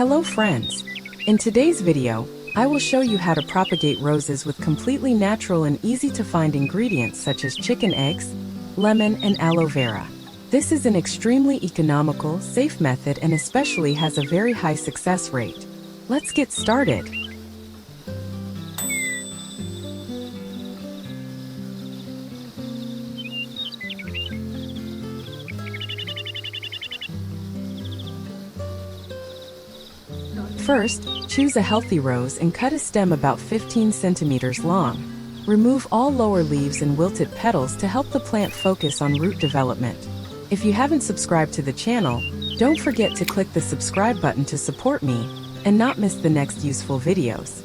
Hello friends! In today's video, I will show you how to propagate roses with completely natural and easy to find ingredients such as chicken eggs, lemon, and aloe vera. This is an extremely economical, safe method and especially has a very high success rate. Let's get started. First, choose a healthy rose and cut a stem about 15 centimeters long. Remove all lower leaves and wilted petals to help the plant focus on root development. If you haven't subscribed to the channel, don't forget to click the subscribe button to support me and not miss the next useful videos.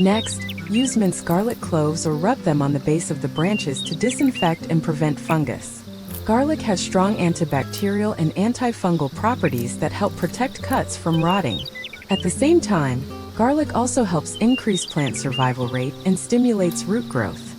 Next, use minced garlic cloves or rub them on the base of the branches to disinfect and prevent fungus. Garlic has strong antibacterial and antifungal properties that help protect cuts from rotting. At the same time, garlic also helps increase plant survival rate and stimulates root growth.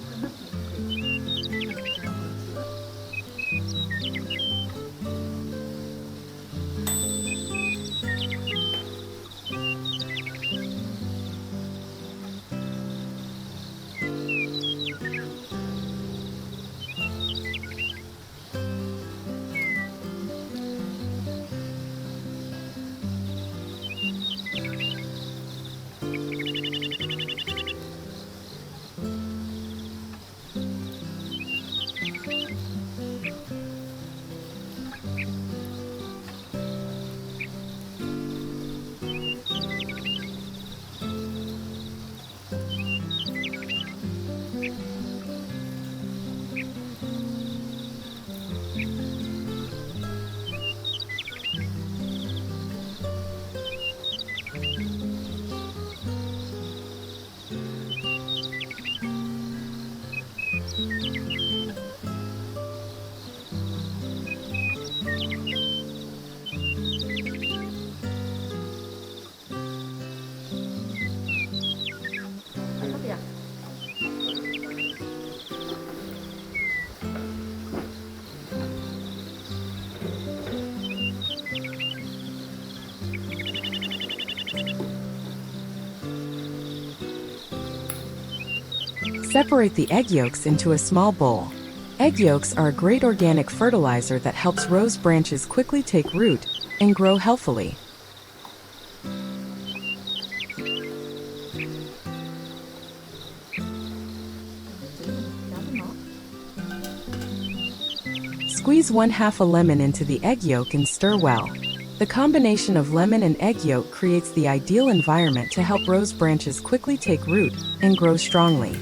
Separate the egg yolks into a small bowl. Egg yolks are a great organic fertilizer that helps rose branches quickly take root and grow healthily. Squeeze 1/2 a lemon into the egg yolk and stir well. The combination of lemon and egg yolk creates the ideal environment to help rose branches quickly take root and grow strongly.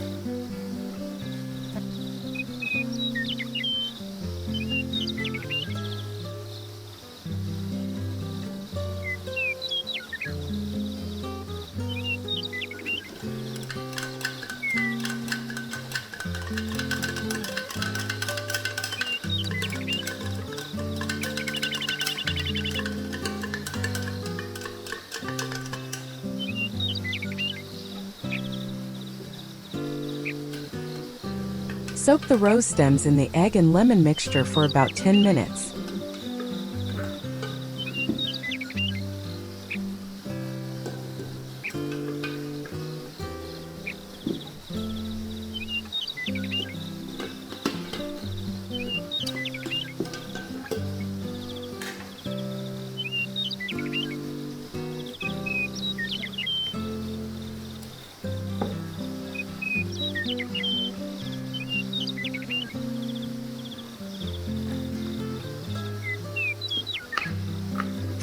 Soak the rose stems in the egg and lemon mixture for about 10 minutes.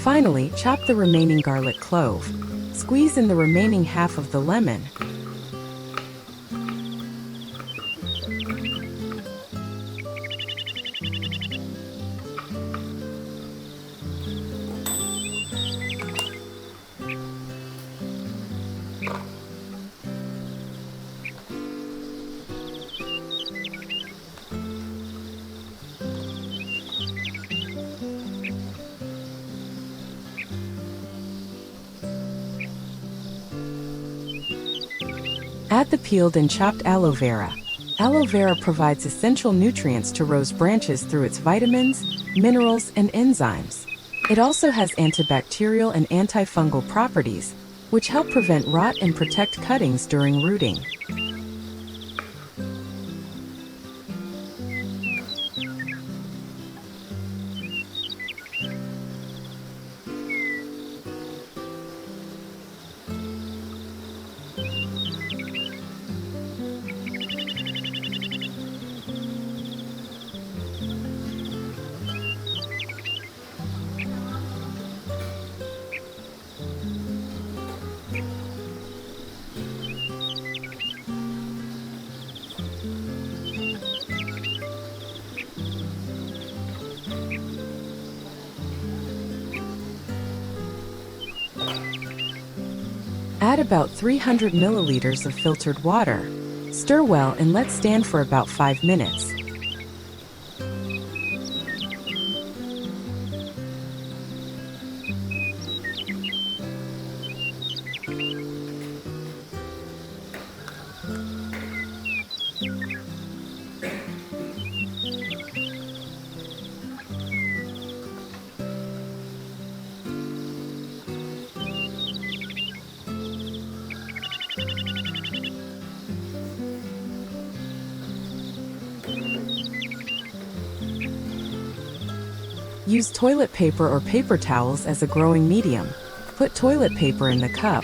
Finally, chop the remaining garlic clove. Squeeze in the remaining half of the lemon. Add the peeled and chopped aloe vera. Aloe vera provides essential nutrients to rose branches through its vitamins, minerals, and enzymes. It also has antibacterial and antifungal properties, which help prevent rot and protect cuttings during rooting. Add about 300 milliliters of filtered water. Stir well and let stand for about 5 minutes. Use toilet paper or paper towels as a growing medium. Put toilet paper in the cup.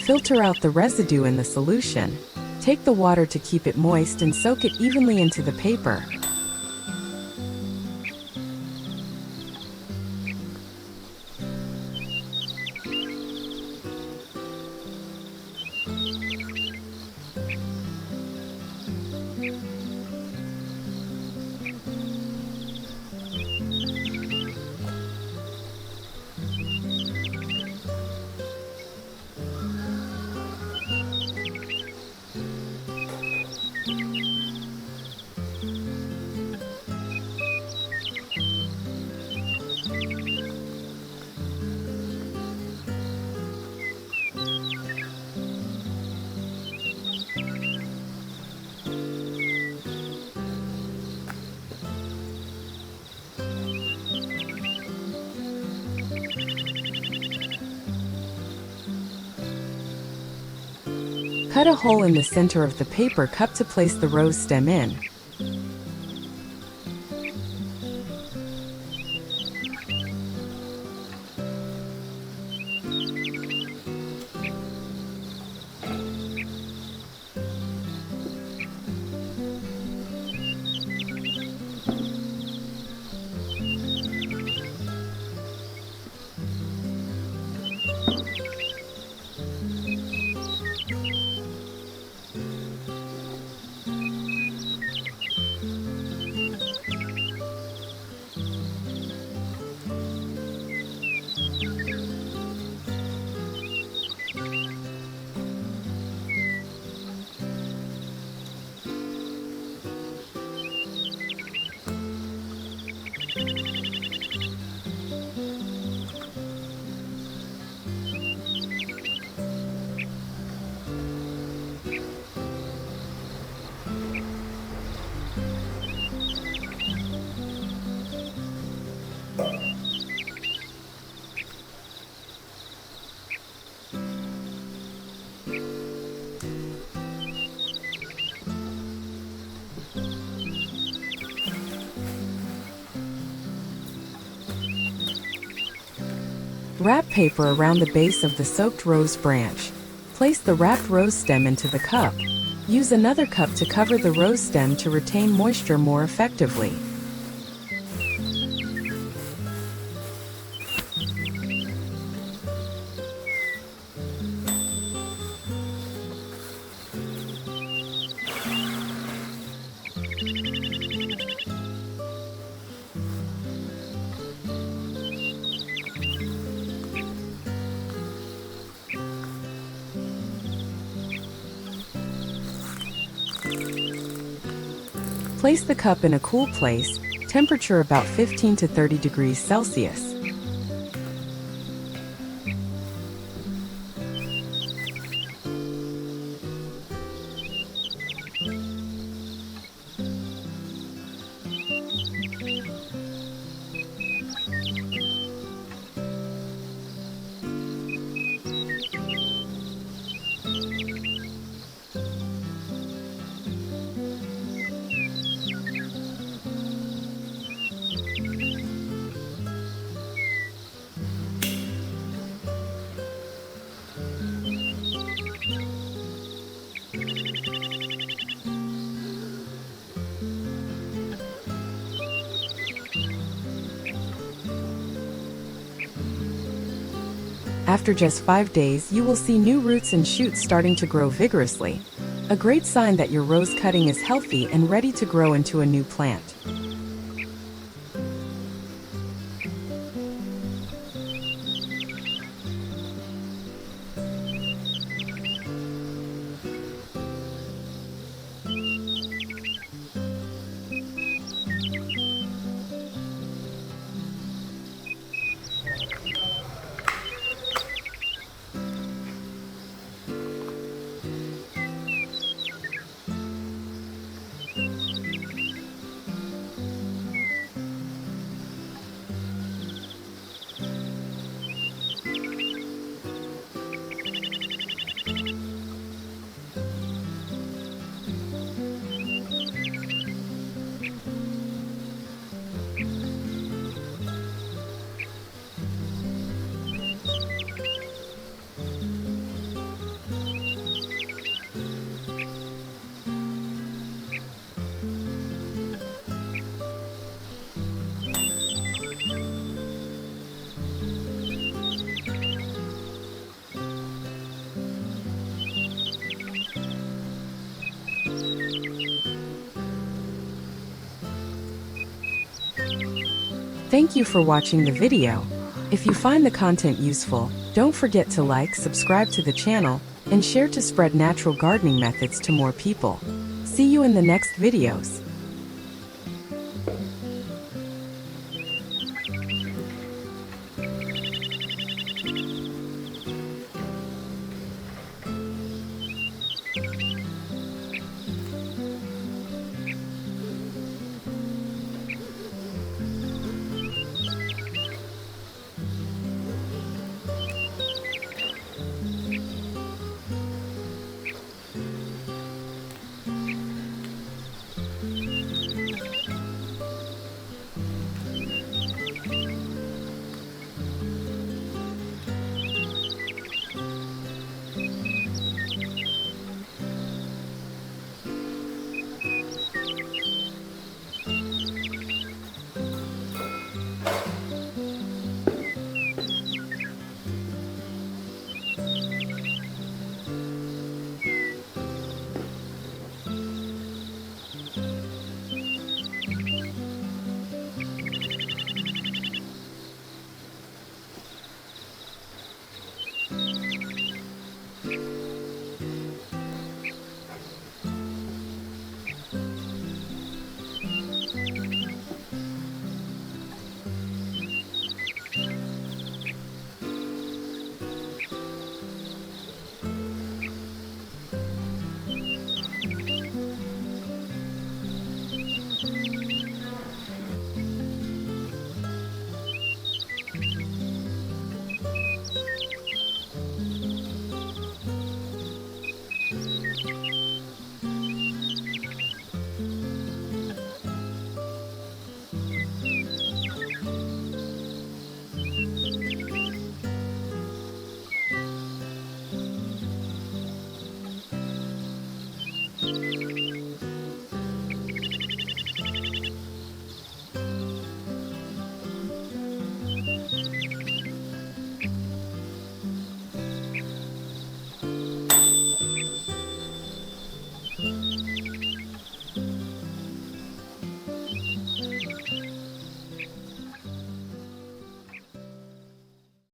Filter out the residue in the solution. Take the water to keep it moist and soak it evenly into the paper. Cut a hole in the center of the paper cup to place the rose stem in. Wrap paper around the base of the soaked rose branch. Place the wrapped rose stem into the cup. Use another cup to cover the rose stem to retain moisture more effectively. Place the cup in a cool place, temperature about 15 to 30 degrees Celsius. After just 5 days, you will see new roots and shoots starting to grow vigorously. A great sign that your rose cutting is healthy and ready to grow into a new plant. Thank you for watching the video. If you find the content useful, don't forget to like, subscribe to the channel, and share to spread natural gardening methods to more people. See you in the next videos.